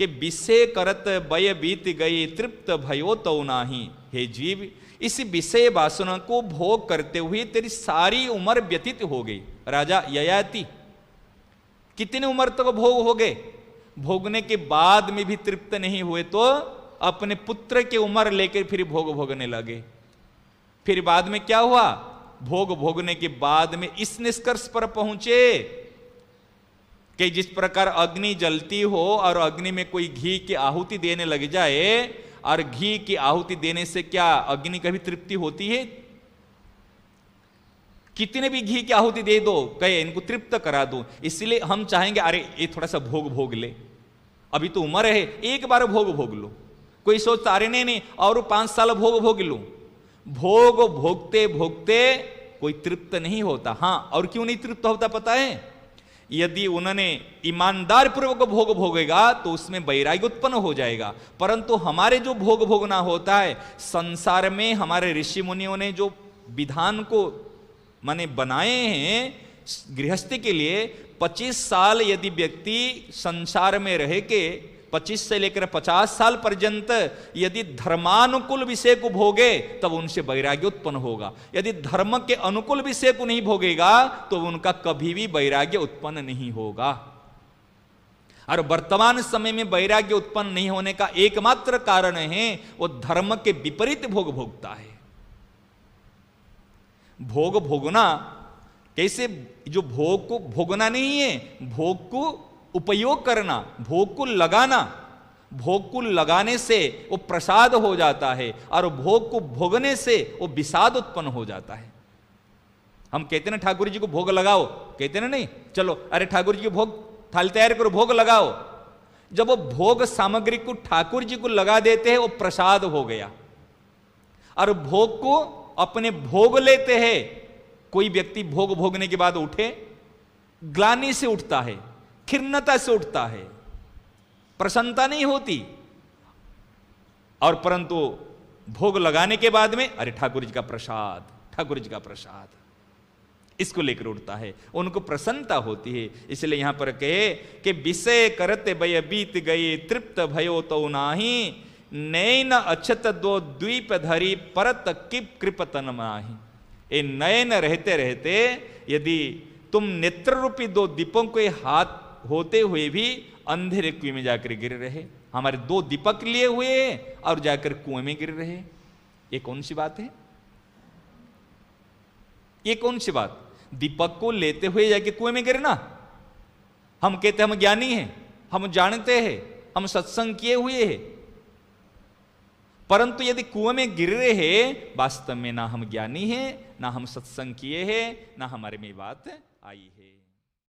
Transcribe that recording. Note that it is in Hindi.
कि विषय करत बय बीत गई तृप्त भयो तो नाही। हे जीव, इस विषय वासना को भोग करते हुए तेरी सारी उम्र व्यतीत हो गई। राजा ययाति, कितनी उम्र तक भोग हो गए? भोगने के बाद में भी तृप्त नहीं हुए तो अपने पुत्र की उम्र लेकर फिर भोग भोगने लगे। फिर बाद में क्या हुआ? भोग भोगने के बाद में इस निष्कर्ष पर पहुंचे कि जिस प्रकार अग्नि जलती हो और अग्नि में कोई घी की आहुति देने लग जाए, और घी की आहुति देने से क्या अग्नि कभी तृप्ति होती है? कितने भी घी की आहुति दे दो, कहे इनको तृप्त करा दो। इसलिए हम चाहेंगे अरे ये थोड़ा सा भोग भोग ले, अभी तो उम्र है, एक बार भोग भोग लो। कोई सोचता अरे नहीं और 5 साल भोग भोग लो। भोग भोगते भोगते कोई तृप्त नहीं होता। हां, और क्यों नहीं तृप्त होता पता है? यदि उन्होंने ईमानदार पूर्वक भोग भोगेगा तो उसमें वैराग्य उत्पन्न हो जाएगा। परंतु हमारे जो भोग भोगना होता है, संसार में हमारे ऋषि मुनियों ने जो विधान को माने बनाए हैं गृहस्थी के लिए, 25 साल यदि व्यक्ति संसार में रह के 25 से लेकर 50 साल पर्यंत यदि धर्मानुकूल विषय को भोगे तब उनसे वैराग्य उत्पन्न होगा। यदि धर्म के अनुकूल विषय को नहीं भोगेगा तो उनका कभी भी वैराग्य उत्पन्न नहीं होगा। और वर्तमान समय में वैराग्य उत्पन्न नहीं होने का एकमात्र कारण है वो धर्म के विपरीत भोग भोगता है। भोग भोगना कैसे? जो भोग को भोगना नहीं है, भोग को उपयोग करना, भोग को लगाना। भोग को लगाने से वो प्रसाद हो जाता है और भोग को भोगने से वो विषाद उत्पन्न हो जाता है। हम कहते ना ठाकुर जी को भोग लगाओ, कहते ना नहीं, चलो अरे ठाकुर जी को भोग थाली तैयार करो, भोग लगाओ। जब वो भोग सामग्री को ठाकुर जी को लगा देते हैं वो प्रसाद हो गया। और भोग को अपने भोग लेते हैं। कोई व्यक्ति भोग भोगने के बाद उठे, ग्लानि से उठता है, खिन्नता से उठता है, प्रसन्नता नहीं होती। और परंतु भोग लगाने के बाद में अरे ठाकुर जी का प्रसाद, ठाकुर जी का प्रसाद, इसको लेकर उठता है, उनको प्रसन्नता होती है। इसलिए यहां पर कहे कि विषय करते भय बीत गए तृप्त भयो तो नाही, नयन अक्षत दो द्वीप धरी परत किप कृपतन माही। ये नयन रहते रहते यदि तुम नेत्र रूपी 2 दीपों के हाथ होते हुए भी अंधेरे कुएं में जाकर गिर रहे। हमारे 2 दीपक लिए हुए और जाकर कुएं में गिर रहे। ये कौन सी बात है? ये कौन सी बात? दीपक को लेते हुए जाके कुएं में गिरना। हम कहते हम ज्ञानी हैं, हम जानते हैं, हम सत्संग किए हुए हैं, परंतु यदि कुएं में गिर रहे हैं, वास्तव में ना हम ज्ञानी हैं, ना हम सत्संग किए हैं, ना हमारे में बात आई है।